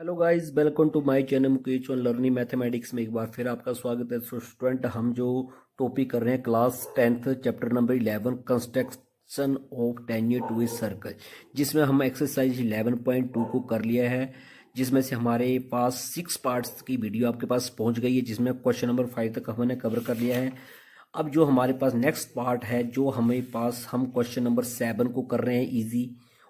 Hello guys, welcome to my channel Mukesh on learning mathematics में एक बार फिर आपका स्वागत है। सो स्टूडेंट, हम जो टॉपिक कर रहे हैं class 10th chapter number 11 construction of टेन्यूर टू ए सर्कल, जिसमें हम एक्सरसाइज 11.2 को कर लिया है, जिसमें से हमारे पास 6 पार्ट्स की वीडियो आपके पास पहुंच गई है, जिसमें क्वेश्चन नंबर 5 तक हमने कवर कर लिया है। अब जो हमारे पास नेक्स्ट पार्ट है, जो हमें पास हम क्वेश्चन नंबर 7 को कर रहे हैं इजी,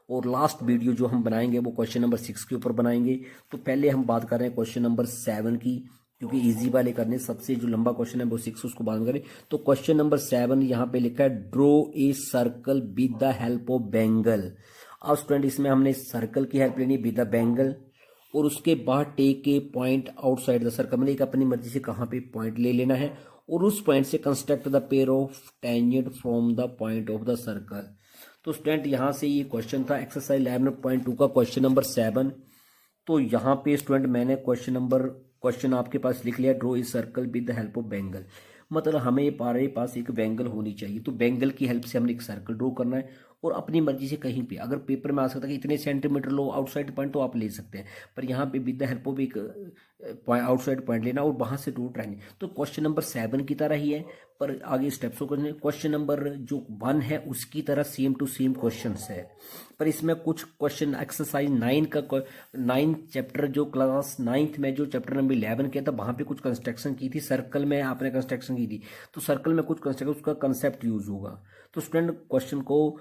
और लास्ट वीडियो जो हम बनाएंगे वो क्वेश्चन नंबर 6 के ऊपर बनाएंगे। तो पहले हम बात कर रहे हैं क्वेश्चन नंबर 7 की, क्योंकि इजी वाले करने, सबसे जो लंबा क्वेश्चन है वो 6, उसको बाद में करें। तो क्वेश्चन नंबर 7 यहाँ पे लिखा है draw a circle with the help of bangle. अब स्टूडेंट, इसमें हमने सर्कल की हेल्प लेनी विद द बैंगल, और उसके बाद take a point outside the circle, मतलब एक अपनी मर्जी से कहाँ पे पॉइंट ले लेना है, और उस पॉइंट से construct the pair of tangent from the point of the circle. तो स्टूडेंट, यहाँ से ये क्वेश्चन था एक्सरसाइज 11.2 का क्वेश्चन नंबर 7। तो यहाँ पे स्टूडेंट मैंने क्वेश्चन आपके पास लिख लिया, draw is circle with the help of bangle. मतलब हमें हमारे पास एक बैंगल होनी चाहिए, तो बैंगल की हेल्प से हमने एक सर्कल ड्रॉ करना है, और अपनी मर्जी से कहीं पे, अगर पेपर में आ सकता है कि इतने सेंटीमीटर लो आउटसाइड पॉइंट, तो आप ले सकते हैं, पर यहाँ पे विद द हेल्प ऑफ एक आउटसाइड पॉइंट लेना और वहां से ड्रॉ ट्राइंगल। तो क्वेश्चन नंबर 7 की तरह ही है, पर आगे स्टेप्स को करने। क्वेश्चन नंबर जो 1 है उसकी तरह सेम टू सेम क्वेश्चन है, पर इसमें कुछ क्वेश्चन एक्सरसाइज 9 का 9 चैप्टर जो क्लास 9th में जो चैप्टर नंबर 11 किया था, वहां पे कुछ कंस्ट्रक्शन की थी, सर्कल में आपने कंस्ट्रक्शन की थी, तो सर्कल में कुछ कंस्ट्रक्शन, उसका कंसेप्ट यूज होगा। तो स्टूडेंट, क्वेश्चन को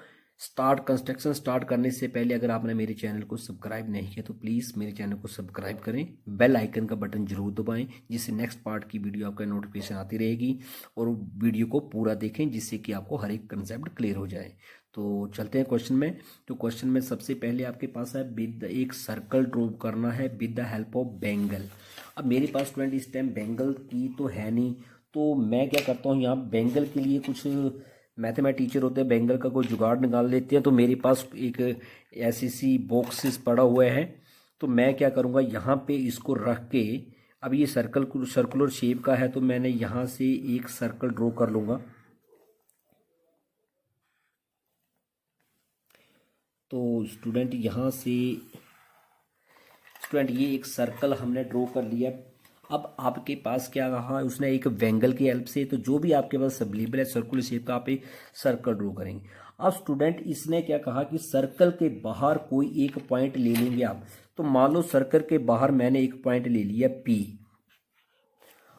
कंस्ट्रक्शन स्टार्ट करने से पहले अगर आपने मेरे चैनल को सब्सक्राइब नहीं किया तो प्लीज़ मेरे चैनल को सब्सक्राइब करें, बेल आइकन का बटन जरूर दबाएं, जिससे नेक्स्ट पार्ट की वीडियो आपका नोटिफिकेशन आती रहेगी, और वीडियो को पूरा देखें, जिससे कि आपको हर एक कंसेप्ट क्लियर हो जाए। तो चलते हैं क्वेश्चन में। तो क्वेश्चन में सबसे पहले आपके पास है विद एक सर्कल ड्रॉ करना है with the help of bangle. अब मेरे पास स्टूडेंट इस टाइम बैंगल की तो है नहीं, तो मैं क्या करता हूँ, यहाँ बैंगल के लिए कुछ मैथमेटिक्स टीचर होते हैं, बैंगल का कोई जुगाड़ निकाल लेते हैं। तो मेरे पास एक ऐसी सी बॉक्सेस पड़ा हुआ है, तो मैं क्या करूँगा, यहाँ पे इसको रख के, अब ये सर्कुलर शेप का है, तो मैंने यहाँ से एक सर्कल ड्रॉ कर लूँगा। तो स्टूडेंट, यहाँ से स्टूडेंट ये एक सर्कल हमने ड्रॉ कर लिया। अब आपके पास क्या रहा, उसने एक बैंगल की हेल्प से, तो जो भी आपके पास अवेलेबल है सर्कुलर शेप का, आप एक सर्कल ड्रॉ करेंगे। अब स्टूडेंट, इसने क्या कहा कि सर्कल के बाहर कोई एक पॉइंट ले लेंगे आप। तो मान लो सर्कल के बाहर मैंने एक पॉइंट ले लिया P।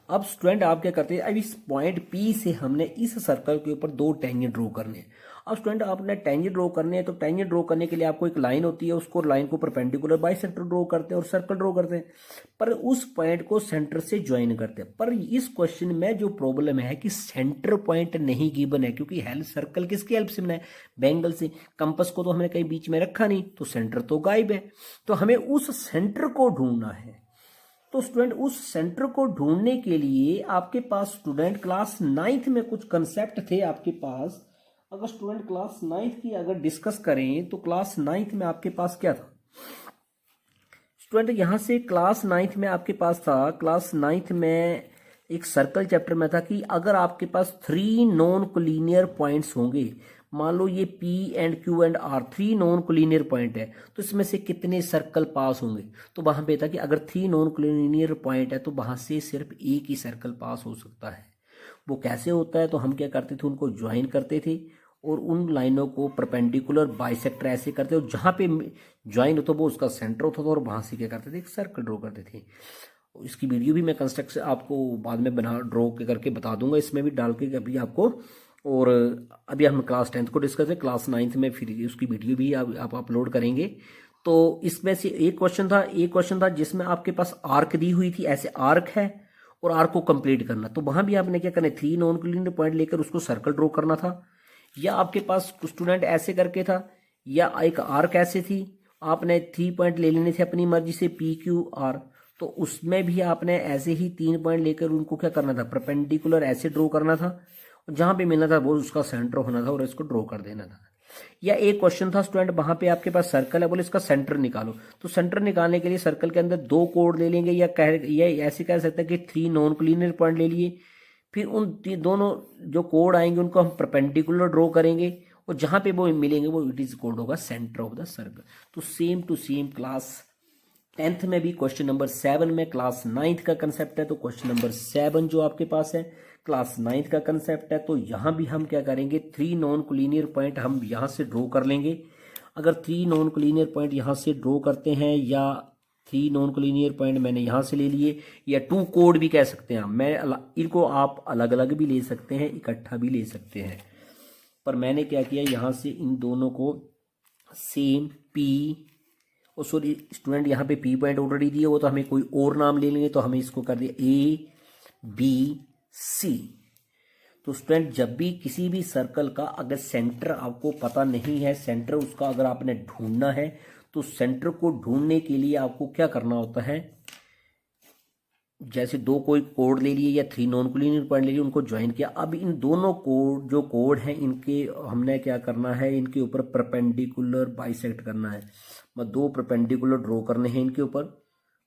अब स्टूडेंट, आप क्या करते हैं, अब इस पॉइंट P से हमने इस सर्कल के ऊपर 2 टेंजेंट ड्रॉ करने हैं। अब स्टूडेंट, आपने टेंजेंट ड्रॉ करने हैं, तो टेंजेंट ड्रॉ करने के लिए आपको एक लाइन होती है, उसको लाइन को परपेंडिकुलर बाइसेक्टर ड्रॉ करते हैं और सर्कल ड्रॉ करते हैं, पर उस पॉइंट को सेंटर से ज्वाइन करते हैं। पर इस क्वेश्चन में जो प्रॉब्लम है कि सेंटर पॉइंट नहीं गिवन है, क्योंकि हेल्प सर्कल किसकी हेल्प से बनाए, बैंगल से। कंपास को तो हमने कहीं बीच में रखा नहीं, तो सेंटर तो गायब है, तो हमें उस सेंटर को ढूंढना है। तो स्टूडेंट, उस सेंटर को ढूंढने के लिए आपके पास स्टूडेंट क्लास 9th में कुछ कंसेप्ट थे आपके पास। अगर स्टूडेंट क्लास 9th की अगर डिस्कस करें, तो क्लास 9th में आपके पास क्या था स्टूडेंट, यहां से क्लास 9th में आपके पास था, क्लास 9th में एक सर्कल चैप्टर में था कि अगर आपके पास 3 नॉन कोलिनियर पॉइंट्स होंगे, मान लो ये P and Q and R 3 non collinear point है, तो इसमें से कितने सर्कल पास होंगे। तो वहां पे था कि अगर 3 नॉन कोलिनियर पॉइंट है, तो वहां से सिर्फ एक ही सर्कल पास हो सकता है। वो कैसे होता है, तो हम क्या करते थे, उनको ज्वाइन करते थे, और उन लाइनों को परपेंडिकुलर बाइसेक्टर ऐसे करते, और जहां पे ज्वाइन होता वो उसका सेंटर होता था, और वहां से क्या करते थे, एक सर्कल ड्रॉ करते थे। इसकी वीडियो भी मैं कंस्ट्रक्शन आपको बाद में बना ड्रॉ करके बता दूंगा, इसमें भी डाल के अभी आपको। और अभी हम क्लास 10th को डिस्कस है, क्लास 9th में फिर उसकी वीडियो भी आप अपलोड करेंगे। तो इसमें से एक क्वेश्चन था जिसमें आपके पास आर्क दी हुई थी, ऐसे आर्क है और आर्क को कंप्लीट करना। तो वहां भी आपने क्या करना है, 3 नॉन कोलिनियर पॉइंट लेकर उसको सर्कल ड्रॉ करना था, या आपके पास स्टूडेंट ऐसे करके था, या एक आर्क ऐसे थी, आपने 3 पॉइंट ले लेने थे अपनी मर्जी से PQR। तो उसमें भी आपने ऐसे ही 3 पॉइंट लेकर उनको क्या करना था, परपेंडिकुलर ऐसे ड्रॉ करना था, और जहां पे मिलना था वो उसका सेंटर होना था, और इसको ड्रॉ कर देना था। या एक क्वेश्चन था स्टूडेंट, वहां पे आपके पास सर्कल है, बोले इसका सेंटर निकालो। तो सेंटर निकालने के लिए सर्कल के अंदर 2 कोड ले लेंगे, या ऐसे कह सकते हैं कि 3 नॉन कोलिनियर पॉइंट ले लिए, फिर उन दोनों जो कोड आएंगे उनको हम परपेंडिकुलर ड्रॉ करेंगे, और जहां पे वो मिलेंगे वो इट इज कोड होगा सेंटर ऑफ द सर्कल। तो same to same class 10th में भी क्वेश्चन नंबर 7 में क्लास 9th का कंसेप्ट है, तो क्वेश्चन नंबर 7 जो आपके पास है क्लास 9th का कंसेप्ट है। तो यहाँ भी हम क्या करेंगे, 3 नॉन कोलिनियर पॉइंट हम यहाँ से ड्रॉ कर लेंगे। अगर 3 नॉन कोलिनियर पॉइंट यहाँ से ड्रॉ करते हैं, या 3 नॉन कोलिनियर पॉइंट मैंने यहाँ से ले लिए, या 2 कोड भी कह सकते हैं मैं, इनको आप अलग अलग भी ले सकते हैं, इकट्ठा भी ले सकते हैं। पर मैंने क्या किया, यहाँ से इन दोनों को सेम पी, और सॉरी स्टूडेंट यहाँ पे पी पॉइंट ऑलरेडी दिए हो, तो हमें कोई और नाम ले लेंगे, तो हमें इसको कर दिया ए बी सी। तो स्टूडेंट जब भी किसी भी सर्कल का अगर सेंटर आपको पता नहीं है, सेंटर उसका अगर आपने ढूंढना है, तो सेंटर को ढूंढने के लिए आपको क्या करना होता है, जैसे 2 कोई कोड ले लिए या 3 नॉन कोलिनियर पॉइंट ले लिए, उनको ज्वाइन किया। अब इन दोनों कोड जो कोड हैं इनके हमने क्या करना है, इनके ऊपर परपेंडिकुलर बाइसेक्ट करना है, मतलब 2 परपेंडिकुलर ड्रॉ करने हैं इनके ऊपर।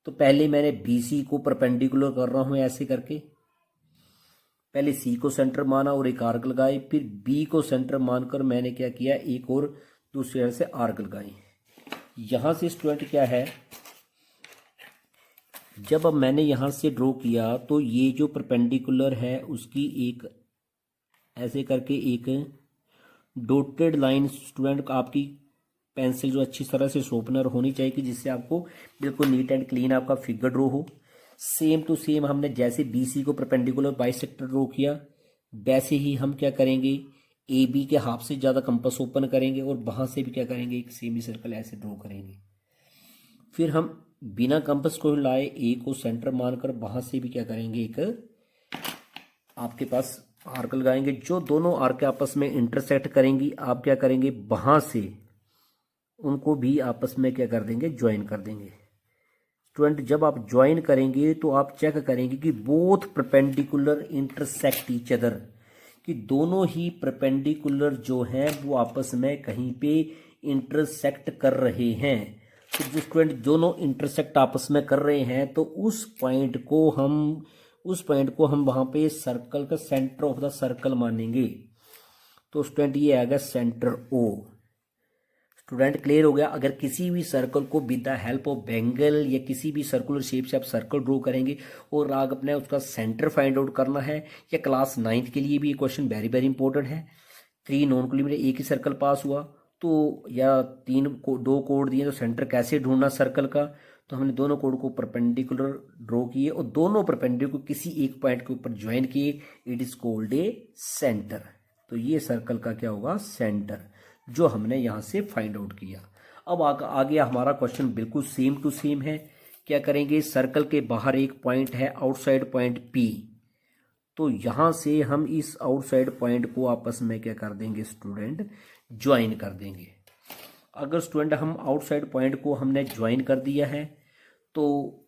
तो पहले मैंने बी सी को परपेंडिकुलर कर रहा हूं ऐसे करके, पहले सी को सेंटर माना और एक आर्क लगाई, फिर बी को सेंटर मानकर मैंने क्या किया, एक और दूसरी तरफ से आर्क लगाई। यहां से स्टूडेंट क्या है, जब अब मैंने यहां से ड्रॉ किया तो ये जो परपेंडिकुलर है उसकी एक ऐसे करके एक डॉटेड लाइन, स्टूडेंट आपकी पेंसिल जो अच्छी तरह से शोपनर होनी चाहिए कि जिससे आपको बिल्कुल नीट एंड क्लीन आपका फिगर ड्रॉ हो। सेम टू सेम हमने जैसे बी सी को परपेंडिकुलर बाइसेक्टर ड्रॉ किया, वैसे ही हम क्या करेंगे, ए बी के हाफ से ज़्यादा कंपास ओपन करेंगे और वहाँ से भी क्या करेंगे, एक सेमी सर्कल ऐसे ड्रॉ करेंगे। फिर हम बिना कंपास को लाए ए को सेंटर मानकर वहाँ से भी क्या करेंगे, एक आपके पास आर्क लगाएंगे। जो दोनों आर्क आपस में इंटरसेक्ट करेंगी, आप क्या करेंगे, वहाँ से उनको भी आपस में क्या कर देंगे, ज्वाइन कर देंगे। स्टूडेंट जब आप ज्वाइन करेंगे तो आप चेक करेंगे कि both perpendicular intersect each other, कि दोनों ही परपेंडिकुलर जो हैं वो आपस में कहीं पे इंटरसेक्ट कर रहे हैं। तो जो स्टूडेंट दोनों इंटरसेक्ट आपस में कर रहे हैं, तो उस पॉइंट को हम वहाँ पे सर्कल का सेंटर ऑफ द सर्कल मानेंगे। तो स्टूडेंट ये आएगा सेंटर ओ। स्टूडेंट क्लियर हो गया। अगर किसी भी सर्कल को with the help of Bengal या किसी भी सर्कुलर शेप से आप सर्कल ड्रॉ करेंगे और आग अपने उसका सेंटर फाइंड आउट करना है, या क्लास 9th के लिए भी ये क्वेश्चन वेरी वेरी इंपॉर्टेंट है। 3 नॉन कोलिनियर एक ही सर्कल पास हुआ, तो या 2 कोड दिए, तो सेंटर कैसे ढूंढना सर्कल का, तो हमने दोनों कोड को परपेंडिकुलर ड्रॉ किए और दोनों परपेंडिकुलर किसी एक पॉइंट के ऊपर ज्वाइन किए, it is called a centre. तो ये सर्कल का क्या होगा, सेंटर, जो हमने यहां से फाइंड आउट किया। अब आगे हमारा क्वेश्चन बिल्कुल सेम टू सेम है। क्या करेंगे, सर्कल के बाहर एक पॉइंट है आउटसाइड पॉइंट पी, तो यहां से हम इस आउटसाइड पॉइंट को आपस में क्या कर देंगे स्टूडेंट, ज्वाइन कर देंगे। अगर स्टूडेंट हम आउटसाइड पॉइंट को हमने ज्वाइन कर दिया है, तो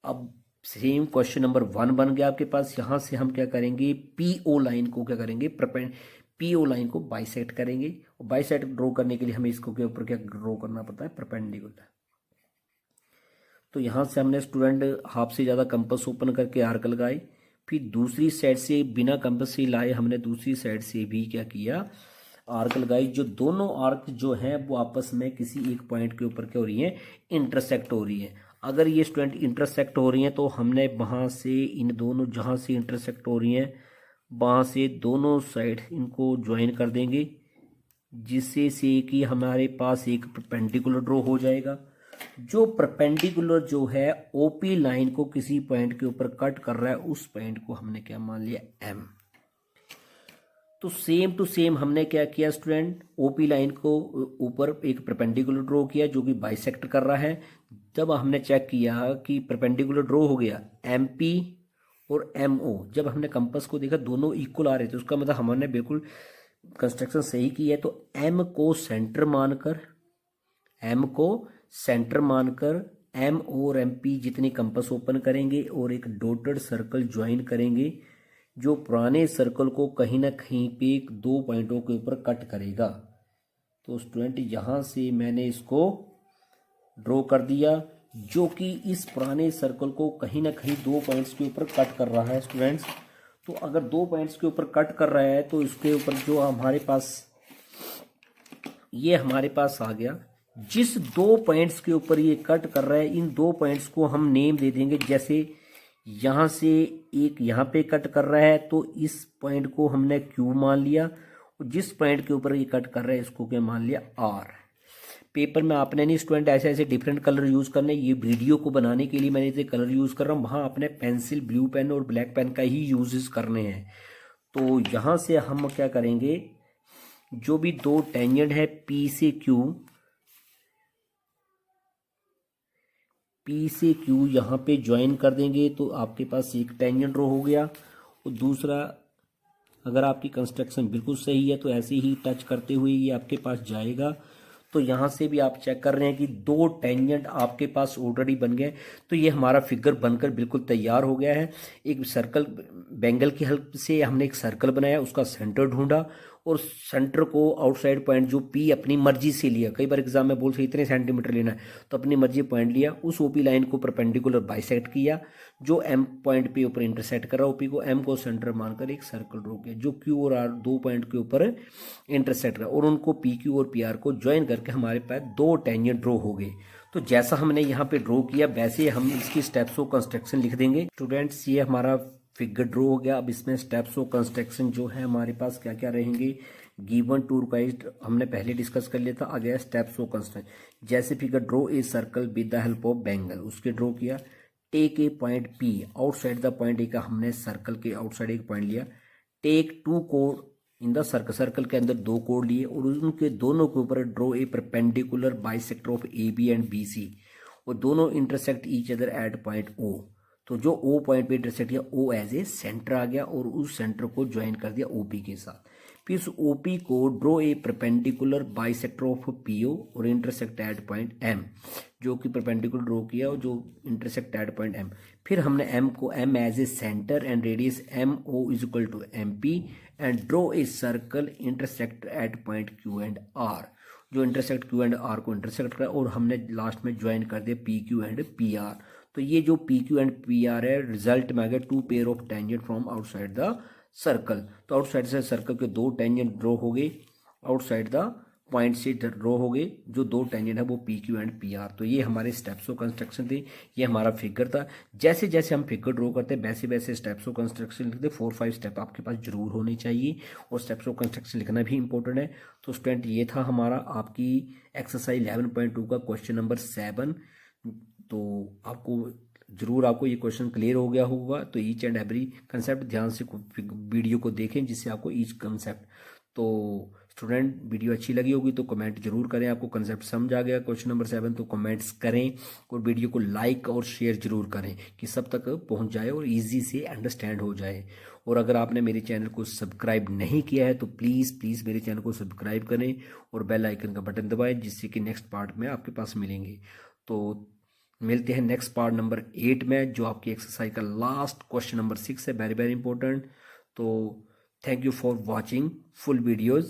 अब सेम क्वेश्चन नंबर 1 बन गया आपके पास। यहां से हम क्या करेंगे, पीओ लाइन को क्या करेंगे, पीओ लाइन को बाइसेक्ट करेंगे, और बाइसेक्ट ड्रॉ करने के लिए हमें इसको के ऊपर क्या ड्रॉ करना पड़ता है, परपेंडिकुलर। तो यहां से हमने स्टूडेंट हाफ से ज्यादा कंपास ओपन करके आर्क लगाए, फिर दूसरी साइड से बिना कंपास से लाए हमने दूसरी साइड से भी क्या किया, आर्क लगाई। जो दोनों आर्क जो हैं वो आपस में किसी एक पॉइंट के ऊपर क्या हो रही है, इंटरसेक्ट हो रही है। अगर ये स्टूडेंट इंटरसेक्ट हो रही हैं, तो हमने वहां से इन दोनों जहां से इंटरसेक्ट हो रही हैं वहां से दोनों साइड इनको ज्वाइन कर देंगे, जिससे से कि हमारे पास एक परपेंडिकुलर ड्रॉ हो जाएगा। जो परपेंडिकुलर जो है ओपी लाइन को किसी पॉइंट के ऊपर कट कर रहा है, उस पॉइंट को हमने क्या मान लिया, एम। तो सेम टू सेम हमने क्या किया स्टूडेंट, ओपी लाइन को ऊपर एक परपेंडिकुलर ड्रॉ किया जो कि बाइसेक्ट कर रहा है। जब हमने चेक किया कि परपेंडिकुलर ड्रॉ हो गया, एमपी और एमओ, जब हमने कंपास को देखा दोनों इक्वल आ रहे थे, उसका मतलब हमने बिल्कुल कंस्ट्रक्शन सही की है। तो एम को सेंटर मानकर एम और एम पी जितनी कंपास ओपन करेंगे और एक डॉटेड सर्कल ज्वाइन करेंगे, जो पुराने सर्कल को कहीं ना कहीं पे 2 पॉइंटों के ऊपर कट करेगा। तो स्टूडेंट यहां से मैंने इसको ड्रॉ कर दिया, जो कि इस पुराने सर्कल को कहीं ना कहीं 2 पॉइंट्स के ऊपर कट कर रहा है स्टूडेंट्स। तो अगर 2 पॉइंट्स के ऊपर कट कर रहा है, तो इसके ऊपर जो हमारे पास ये हमारे पास आ गया, जिस दो पॉइंट्स के ऊपर ये कट कर रहा है, इन दो पॉइंट्स को हम नेम दे देंगे। जैसे यहां से एक यहां पे कट कर रहा है तो इस पॉइंट को हमने क्यू मान लिया, और जिस पॉइंट के ऊपर ये कट कर रहा है इसको क्या मान लिया, आर। पेपर में आपने नहीं स्टूडेंट ऐसे ऐसे डिफरेंट कलर यूज करने, ये वीडियो को बनाने के लिए मैंने इसे कलर यूज कर रहा हूँ, वहां आपने पेंसिल, ब्लू पेन और ब्लैक पेन का ही यूजेस करने हैं। तो यहां से हम क्या करेंगे, जो भी दो टेंजेंट है पी से क्यू यहाँ पे ज्वाइन कर देंगे तो आपके पास एक टेंजेंट रो हो गया। और दूसरा, अगर आपकी कंस्ट्रक्शन बिल्कुल सही है तो ऐसे ही टच करते हुए ये आपके पास जाएगा। तो यहाँ से भी आप चेक कर रहे हैं कि दो टेंजेंट आपके पास ऑलरेडी बन गए। तो ये हमारा फिगर बनकर बिल्कुल तैयार हो गया है। एक सर्कल, बैंगल की हेल्प से हमने एक सर्कल बनाया, उसका सेंटर ढूंढा और सेंटर को आउटसाइड पॉइंट जो पी अपनी मर्जी से लिया। कई बार एग्जाम में बोल से इतने सेंटीमीटर लेना है तो अपनी मर्जी पॉइंट लिया, उस ओपी लाइन को परपेंडिकुलर बाइसेक्ट किया, जो एम पॉइंट पे ऊपर इंटरसेक्ट कर रहा है, ओपी को एम को सेंटर मानकर एक सर्कल ड्रॉ किया जो क्यू और आर दो पॉइंट के ऊपर इंटरसेक्ट रहा, और उनको पी क्यू और पी आर को ज्वाइन करके हमारे पास दो टेंजेंट ड्रॉ हो गए। तो जैसा हमने यहाँ पे ड्रॉ किया वैसे हम इसकी स्टेप्स ऑफ कंस्ट्रक्शन लिख देंगे। स्टूडेंट्स, ये हमारा फिगर ड्रॉ हो गया। अब इसमें स्टेप्स ऑफ कंस्ट्रक्शन जो है हमारे पास क्या क्या रहेंगे, गिवन टू रिक्वाइज्ड हमने पहले डिस्कस कर लिया था। आ गया स्टेप्स ऑफ कंस्ट्रक्शन। जैसे figure draw a circle with the help of bangle, उसके ड्रॉ किया। Take a point P outside the point A का हमने सर्कल के आउटसाइड एक पॉइंट लिया। टेक टू कोड इन द सर्कल, सर्कल के अंदर दो कोड लिए और उनके दोनों के ऊपर draw a perpendicular bisector of A B and B C, और दोनों intersect each other at point O. तो जो ओ पॉइंट पे इंटरसेक्ट किया, ओ एज ए सेंटर आ गया और उस सेंटर को ज्वाइन कर दिया ओपी के साथ। फिर उस ओपी को draw a perpendicular bisector of PO और इंटरसेक्ट एट पॉइंट एम, जो कि परपेंडिकुलर ड्रॉ किया और जो इंटरसेक्ट एट पॉइंट एम। फिर हमने एम को M as a centre and radius M O is equal to M P and draw a circle intersect at point Q and R, जो इंटरसेक्ट क्यू एंड आर को intersect करा, और हमने last में ज्वाइन कर दिया P Q and P R. तो ये जो P Q and P R है, रिजल्ट में आ गया two pair of tangent from outside the circle. तो आउटसाइड से सर्कल के दो टेंजेंट ड्रॉ हो गए, आउटसाइड द पॉइंट से ड्रॉ हो गए, जो दो टेंजेंट है वो P Q and P R. तो ये हमारे स्टेप्स ऑफ कंस्ट्रक्शन थे, ये हमारा फिगर था। जैसे जैसे हम फिगर ड्रॉ करते हैं वैसे वैसे स्टेप्स ऑफ कंस्ट्रक्शन लिखते। 4-5 स्टेप आपके पास जरूर होने चाहिए और स्टेप्स ऑफ कंस्ट्रक्शन लिखना भी इंपॉर्टेंट है। तो स्टूडेंट, ये था हमारा आपकी एक्सरसाइज 11.2 का क्वेश्चन नंबर 7। तो आपको ये क्वेश्चन क्लियर हो गया होगा। तो ईच एंड एवरी कंसेप्ट ध्यान से वीडियो को देखें, जिससे आपको ईच कंसेप्ट। तो स्टूडेंट, वीडियो अच्छी लगी होगी तो कमेंट जरूर करें। आपको कंसेप्ट समझ आ गया क्वेश्चन नंबर 7 तो कमेंट्स करें, और वीडियो को लाइक और शेयर जरूर करें कि सब तक पहुंच जाए और इजी से अंडरस्टैंड हो जाए। और अगर आपने मेरे चैनल को सब्सक्राइब नहीं किया है तो प्लीज़ मेरे चैनल को सब्सक्राइब करें और बेल आइकन का बटन दबाएं, जिससे कि नेक्स्ट पार्ट में आपके पास मिलेंगे। तो मिलते हैं नेक्स्ट पार्ट नंबर 8 में, जो आपकी एक्सरसाइज का लास्ट क्वेश्चन नंबर 6 है, वेरी वेरी इंपॉर्टेंट। तो thank you for watching full videos.